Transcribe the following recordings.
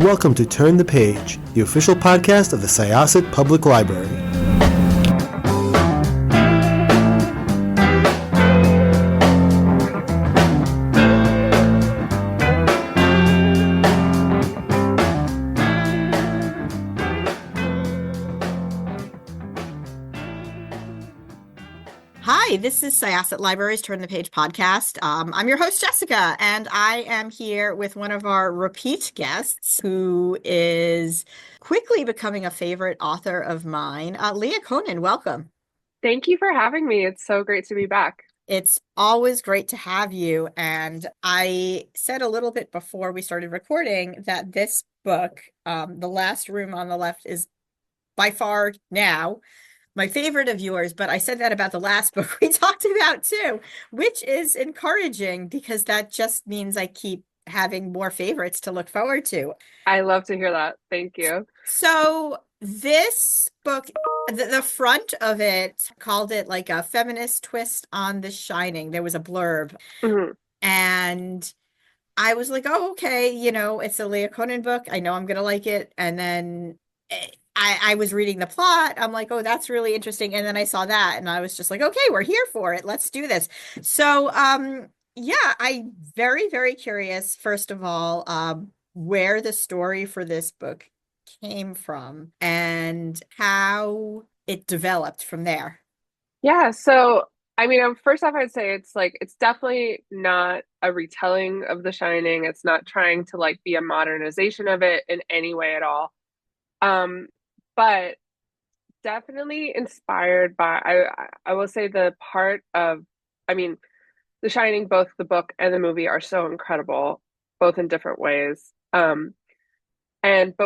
welcome to Turn the Page, the official podcast of the Syosset Public Library. Hi, this is Syosset Library's Turn the Page podcast. I'm your host, Jessica, and I am here with one of our repeat guests who is quickly becoming a favorite author of mine, Leah Konen. Welcome. Thank you for having me. It's so great to be back. It's always great to have you. And I said a little bit before we started recording that this book, The Last Room on the Left, is by far now my favorite of yours, but I said that about the last book we talked about too, which is encouraging because that just means I keep having more favorites to look forward to. I love to hear that. Thank you. So this book, the front of it called it like a feminist twist on The Shining. There was a blurb, Mhm. and I was like, oh, okay, it's a Leah Konen book. I know I'm going to like it. And then I was reading the plot. I'm like, oh, that's really interesting. And then I saw that and I was just like, okay, we're here for it. Let's do this. So, yeah, I'm very, very curious, first of all, where the story for this book came from and how it developed from there. Yeah, so first off, I'd say it's definitely not a retelling of The Shining. It's not trying to like be a modernization of it in any way at all. Um, but definitely inspired by I will say the part of I mean, The Shining, both the book and the movie are so incredible, both in different ways. But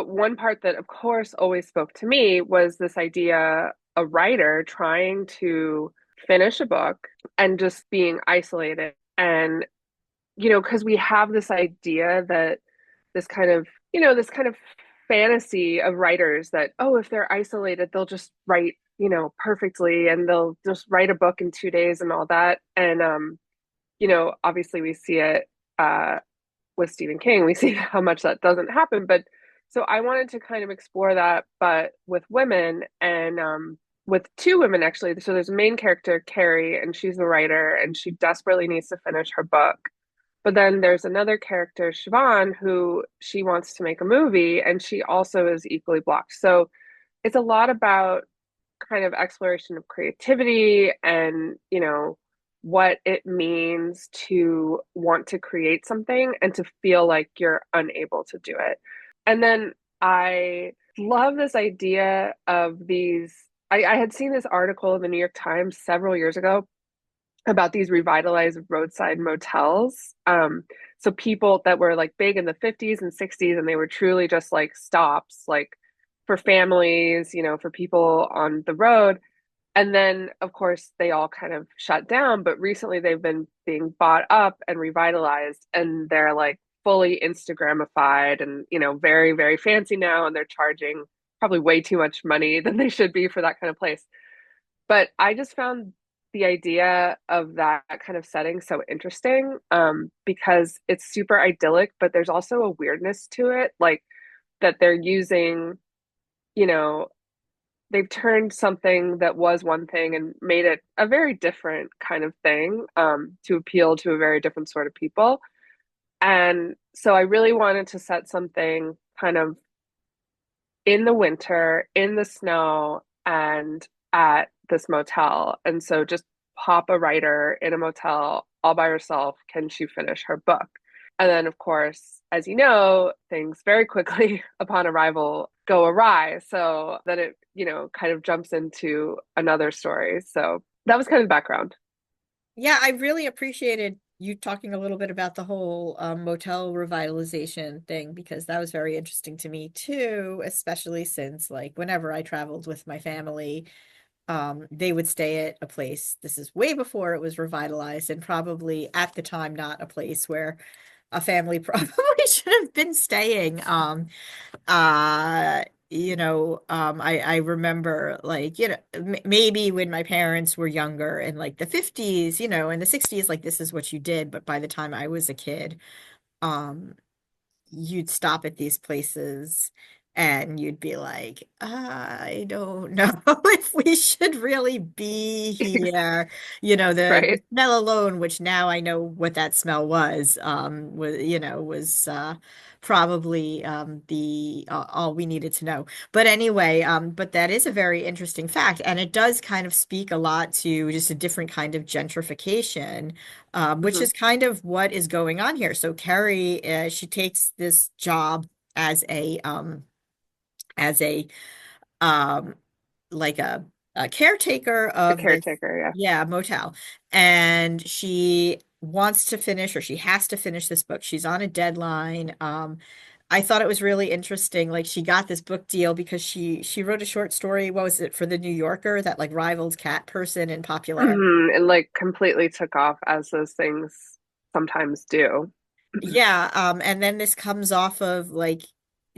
one part that, of course, always spoke to me was this idea a writer trying to finish a book and just being isolated. And, because we have this idea that this kind of fantasy of writers that, oh, if they're isolated, they'll just write, perfectly and they'll just write a book in 2 days and all that. And, obviously we see it with Stephen King, we see how much that doesn't happen. But so I wanted to kind of explore that, but with women and with two women actually. So there's a main character, Carrie, and she's the writer, and she desperately needs to finish her book. But then there's another character, Siobhan, who she wants to make a movie, and she also is equally blocked. So it's a lot about kind of exploration of creativity and, what it means to want to create something and to feel like you're unable to do it. And then I love this idea of these. I had seen this article in the New York Times several years ago about these revitalized roadside motels. So people that were like big in the 50s and 60s, and they were truly just like stops, like for families, for people on the road. And then, of course, they all kind of shut down, but recently they've been being bought up and revitalized, and they're like fully Instagramified and, very, very fancy now, and they're charging probably way too much money than they should be for that kind of place. But I just found the idea of that kind of setting so interesting, because it's super idyllic, but there's also a weirdness to it, like that they're using, you know, they've turned something that was one thing and made it a very different kind of thing, to appeal to a very different sort of people. And so I really wanted to set something kind of in the winter, in the snow, and at this motel. And so just pop a writer in a motel all by herself. Can she finish her book? And then, of course, as you know, things very quickly upon arrival go awry. So then it, kind of jumps into another story. So that was kind of the background. Yeah, I really appreciated you talking a little bit about the whole motel revitalization thing because that was very interesting to me too, especially since like whenever I traveled with my family, they would stay at a place. This is way before it was revitalized and probably at the time not a place where a family probably should have been staying. I remember like, maybe when my parents were younger in like the 50s, in the 60s, like this is what you did. But by the time I was a kid, um, you'd stop at these places and you'd be like, I don't know if we should really be here. The Right. smell alone, which now I know what that smell was probably the all we needed to know. But anyway, but that is a very interesting fact, and it does kind of speak a lot to just a different kind of gentrification, which Hmm. is kind of what is going on here. So Carrie, she takes this job as as a um, like a caretaker A of this, caretaker, yeah. yeah, motel, and she wants to finish, or she has to finish this book. She's on a deadline. I thought it was really interesting. Like she got this book deal because she wrote a short story. What was it for the New Yorker that like rivaled Cat Person in popularity? And like completely took off as those things sometimes do. Yeah, and then this comes off of like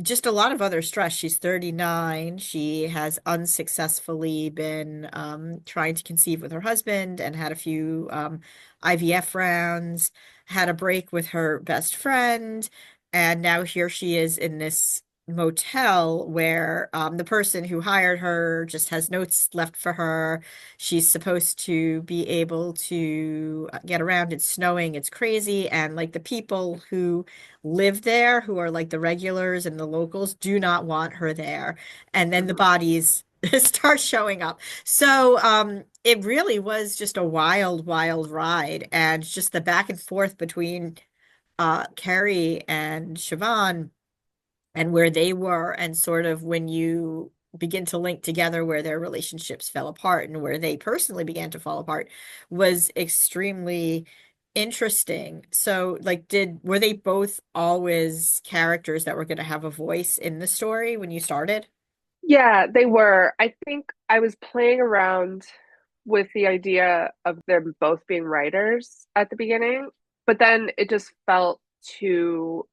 just a lot of other stress. She's 39. She has unsuccessfully been trying to conceive with her husband and had a few IVF rounds, had a break with her best friend, and now here she is in this motel where the person who hired her just has notes left for her. She's supposed to be able to get around. It's snowing, it's crazy. And like the people who live there, who are like the regulars and the locals, do not want her there. And then the Mhm. bodies start showing up. So it really was just a wild, wild ride. And just the back and forth between Carrie and Siobhan and where they were, and sort of when you begin to link together where their relationships fell apart and where they personally began to fall apart was extremely interesting. So, like, were they both always characters that were going to have a voice in the story when you started? Yeah, they were. I think I was playing around with the idea of them both being writers at the beginning, but then it just felt too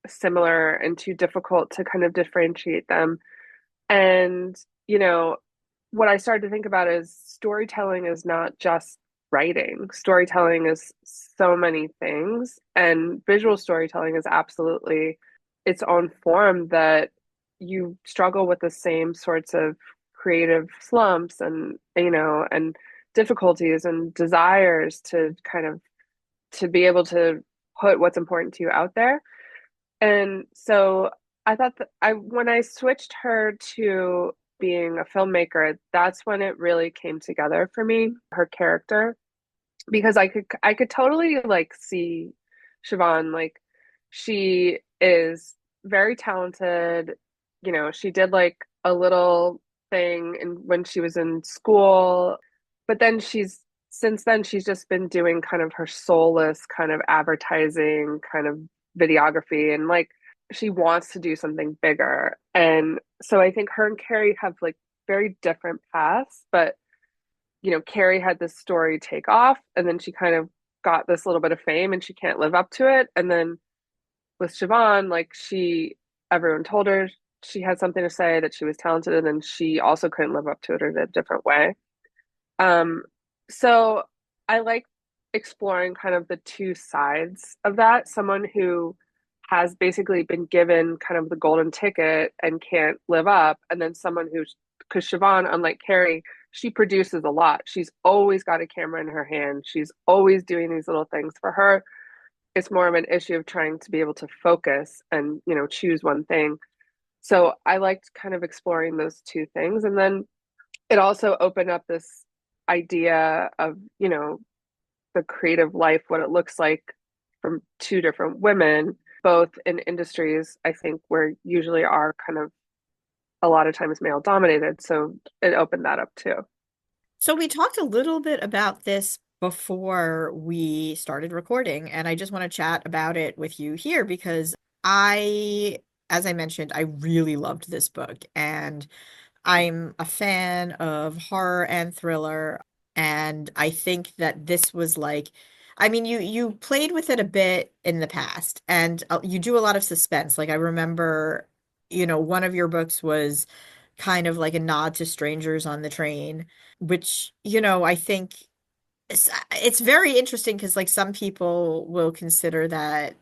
similar and too difficult to kind of differentiate them. And, you know, what I started to think about is storytelling is not just writing. Storytelling is so many things, and visual storytelling is absolutely its own form that you struggle with the same sorts of creative slumps and, and difficulties and desires to kind of to be able to put what's important to you out there. And so I thought that when I switched her to being a filmmaker, that's when it really came together for me, her character, because I could totally like see Siobhan, like she is very talented. She did like a little thing when she was in school, but then since then she's just been doing kind of her soulless kind of advertising kind of videography, and like she wants to do something bigger. And so I think her and Carrie have like very different paths, but Carrie had this story take off, and then she kind of got this little bit of fame and she can't live up to it. And then with Siobhan, like everyone told her she had something to say, that she was talented, and then she also couldn't live up to it in a different way. Um, so I like exploring kind of the two sides of that. Someone who has basically been given kind of the golden ticket and can't live up, and then someone who's, because Siobhan, unlike Carrie, she produces a lot. She's always got a camera in her hand. She's always doing these little things. For her, it's more of an issue of trying to be able to focus and, choose one thing. So I liked kind of exploring those two things. And then it also opened up this idea of, the creative life, what it looks like from two different women, both in industries, I think, where usually are kind of a lot of times male dominated. So it opened that up too. So we talked a little bit about this before we started recording, and I just want to chat about it with you here because as I mentioned, I really loved this book, and I'm a fan of horror and thriller, and I think that this was like, I mean, you played with it a bit in the past, and you do a lot of suspense. Like I remember, one of your books was kind of like a nod to strangers on the train, which, I think it's very interesting because like some people will consider that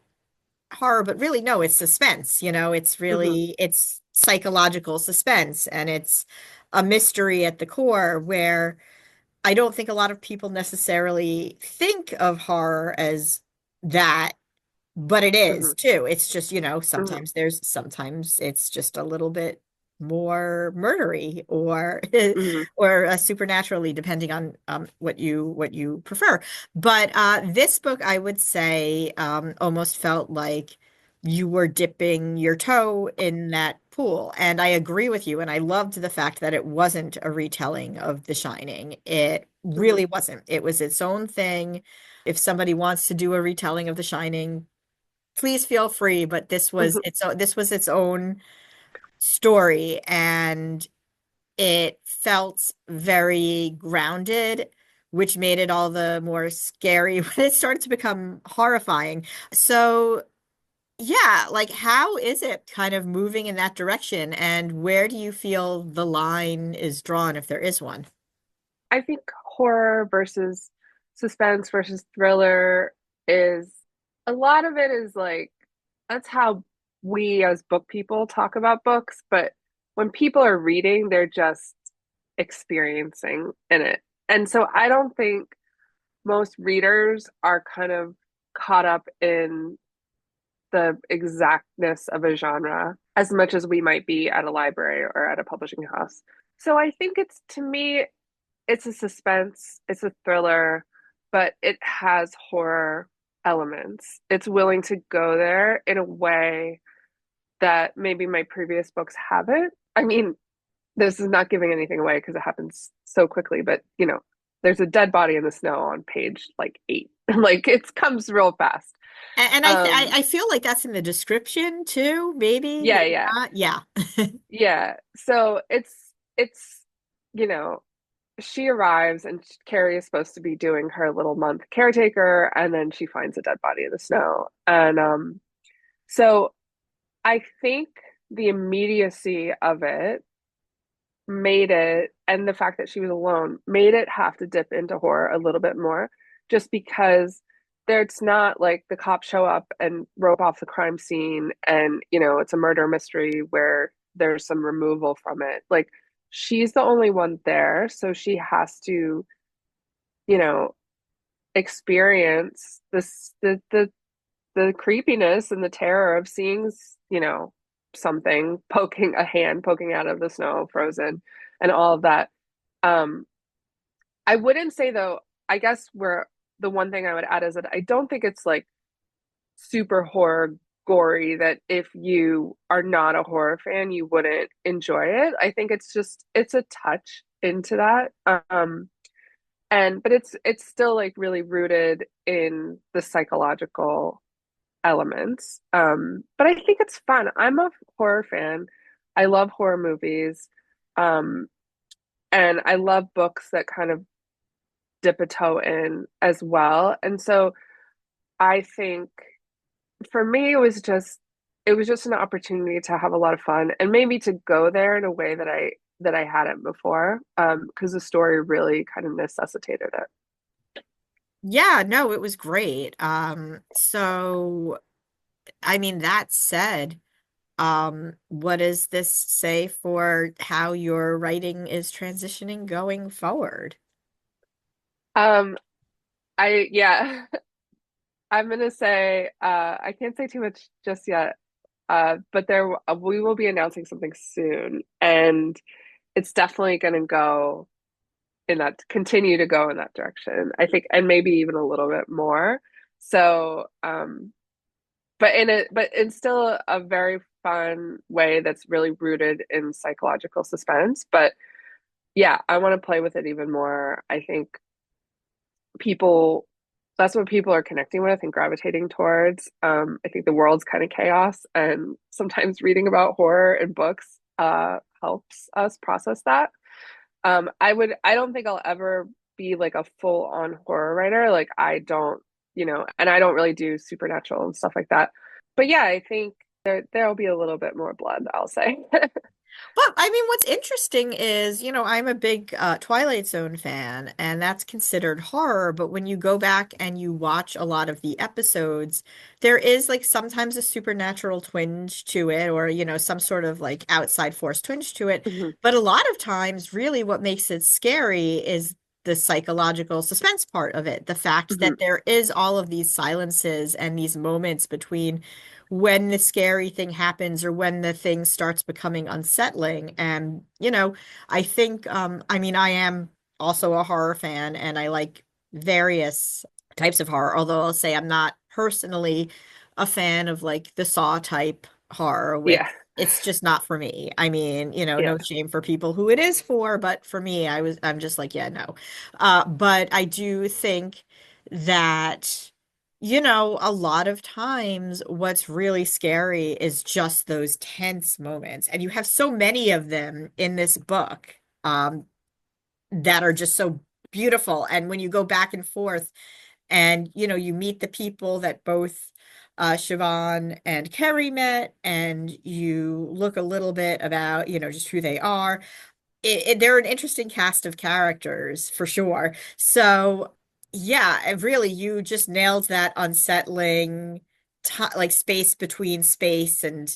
horror, but really, no, it's suspense. It's Hmm. really, it's psychological suspense, and it's a mystery at the core where I don't think a lot of people necessarily think of horror as that. But it is Hmm. too. It's just, Hmm. sometimes it's just a little bit more murdery or Hmm. or supernaturally, depending on what you prefer. But this book, I would say, almost felt like you were dipping your toe in that pool. And I agree with you. And I loved the fact that it wasn't a retelling of The Shining. It Hmm. really wasn't. It was its own thing. If somebody wants to do a retelling of The Shining, please feel free, but this was its own story, and it felt very grounded, which made it all the more scary when it started to become horrifying. So yeah, like, how is it kind of moving in that direction, and where do you feel the line is drawn, if there is one? I think horror versus suspense versus thriller is a lot of it is like that's how we as book people talk about books, but when people are reading, they're just experiencing in it. And so I don't think most readers are kind of caught up in the exactness of a genre as much as we might be at a library or at a publishing house. So I think it's to me, it's a suspense, it's a thriller, but it has horror elements. It's willing to go there in a way that maybe my previous books haven't. I mean, this is not giving anything away because it happens so quickly, but there's a dead body in the snow on page like 8. Like it comes real fast. And Um, I feel like that's in the description too, maybe, yeah, maybe yeah, not. Yeah. yeah. So it's you know, she arrives and Carrie is supposed to be doing her little month caretaker, and then she finds a dead body in the snow. And so I think the immediacy of it made it, and the fact that she was alone made it have to dip into horror a little bit more, just because there's not like the cops show up and rope off the crime scene, and it's a murder mystery where there's some removal from it. Like she's the only one there, so she has to, you know, experience the creepiness and the terror of seeing, something poking a hand poking out of the snow, frozen, and all of that. Um, I wouldn't say though, I guess where the one thing I would add is that I don't think it's like super horror gory that if you are not a horror fan, you wouldn't enjoy it. I think it's a touch into that. And but it's still like really rooted in the psychological elements. But I think it's fun. I'm a horror fan. I love horror movies. Um, and I love books that kind of dip a toe in as well. And so I think for me it was just an opportunity to have a lot of fun and maybe to go there in a way that I hadn't before. Because the story really kind of necessitated it. Yeah, no, it was great. So I mean, that said, what does this say for how your writing is transitioning going forward? Um, I yeah, I'm gonna say I can't say too much just yet. But we will be announcing something soon, and it's definitely gonna continue to go in that direction, I think, and maybe even a little bit more. So, but in still a very fun way that's really rooted in psychological suspense. But yeah, I want to play with it even more. I think people that's what people are connecting with and gravitating towards. I think the world's kind of chaos, and sometimes reading about horror in books helps us process that. I don't think I'll ever be like a full on horror writer. Like I don't, and I don't really do supernatural and stuff like that. But yeah, I think there'll be a little bit more blood, I'll say. But I mean, what's interesting is, I'm a big Twilight Zone fan, and that's considered horror. But when you go back and you watch a lot of the episodes, there is like sometimes a supernatural twinge to it, or, some sort of like outside force twinge to it. Hmm. But a lot of times, really, what makes it scary is the psychological suspense part of it. The fact Hmm. that there is all of these silences and these moments between when the scary thing happens or when the thing starts becoming unsettling. And, I think, I mean, I am also a horror fan and I like various types of horror, although I'll say I'm not personally a fan of like the Saw type horror, which Yeah. it's just not for me. I mean, Yeah. no shame for people who it is for, but for me, I'm just like, yeah, no. But I do think that a lot of times what's really scary is just those tense moments. And you have so many of them in this book that are just so beautiful. And when you go back and forth and, you meet the people that both Siobhan and Carrie met, and you look a little bit about, just who they are. They're an interesting cast of characters for sure. So, yeah, really, you just nailed that unsettling, like space between space and,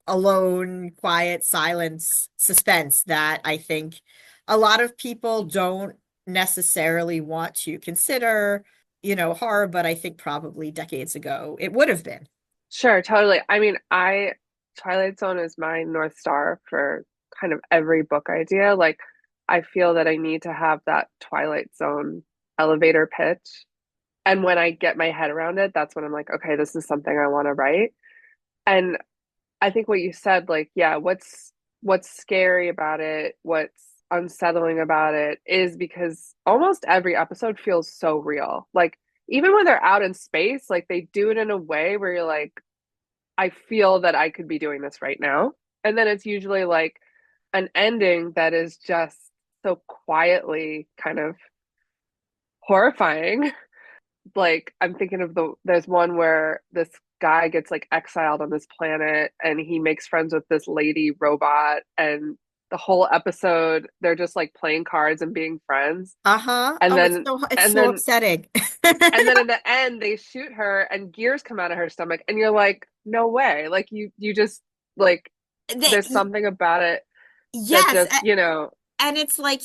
alone, quiet, silence, suspense that I think a lot of people don't necessarily want to consider, horror, but I think probably decades ago it would have been. Sure, totally. I mean, I Twilight Zone is my North Star for kind of every book idea. Like, I feel that I need to have that Twilight Zone elevator pitch. And when I get my head around it, that's when I'm like, okay, this is something I want to write. And I think what you said, like, yeah, what's scary about it, what's unsettling about it is because almost every episode feels so real. Like, even when they're out in space, like they do it in a way where you're like, I feel that I could be doing this right now. And then it's usually like an ending that is just so quietly kind of horrifying. Like I'm thinking of there's one where this guy gets like exiled on this planet and he makes friends with this lady robot, and the whole episode they're just like playing cards and being friends. Uh-huh. And Oh, it's then so it's and so then upsetting. and then in the end they shoot her and gears come out of her stomach and you're like, no way. Like you just like there's something about it that Yes, just, and it's like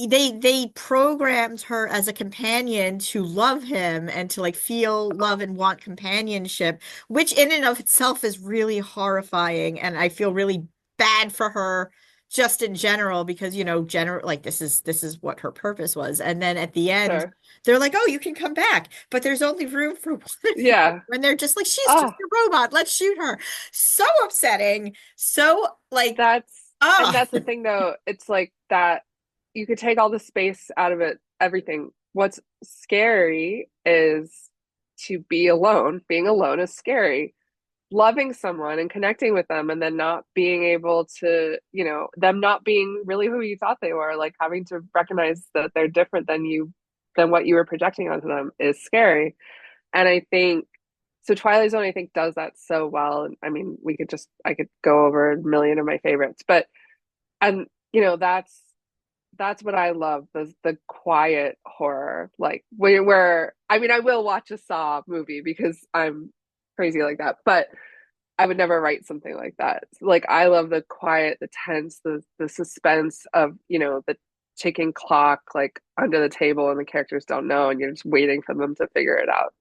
they programmed her as a companion to love him and to like feel love and want companionship, which in and of itself is really horrifying. And I feel really bad for her just in general because general like this is what her purpose was. And then at the end, sure. they're like, "Oh, you can come back," but there's only room for one of you. Yeah. And they're just like, "She's just Oh, a robot. Let's shoot her." So upsetting. So like, that's and oh. that's the thing though. It's like that you could take all the space out of it, everything. What's scary is to be alone. Being alone is scary. Loving someone and connecting with them and then not being able to, them not being really who you thought they were, like having to recognize that they're different than what you were projecting onto them is scary. And I think so Twilight Zone I think does that so well. I mean, I could go over a million of my favorites, but and that's what I love, the quiet horror, like where I mean I will watch a Saw movie because I'm crazy like that, but I would never write something like that. Like I love the quiet, the tense, the suspense of, the ticking clock like under the table and the characters don't know and you're just waiting for them to figure it out.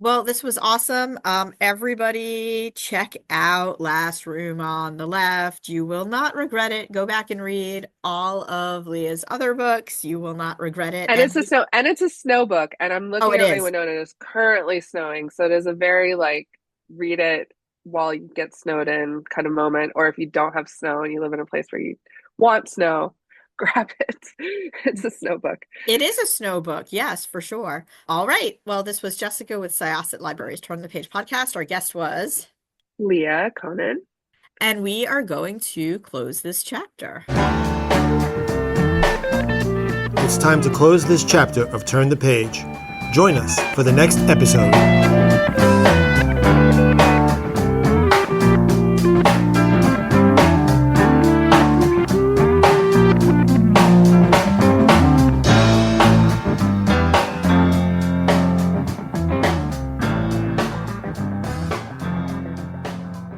Well, this was awesome. Everybody check out Last Room on the Left. You will not regret it. Go back and read all of Leah's other books. You will not regret it. And it's a snow book and I'm Oh, looking it out my is. window and it is currently snowing. So it is a very like read it while you get snowed in kind of moment. Or if you don't have snow and you live in a place where you want snow, grab it. It's a snow book. It is a snow book. Yes, for sure. All right. Well, this was Jessica with Syosset Libraries Turn the Page podcast. Our guest was, Leah Konen. and we are going to close this chapter. It's time to close this chapter of Turn the Page. Join us for the next episode.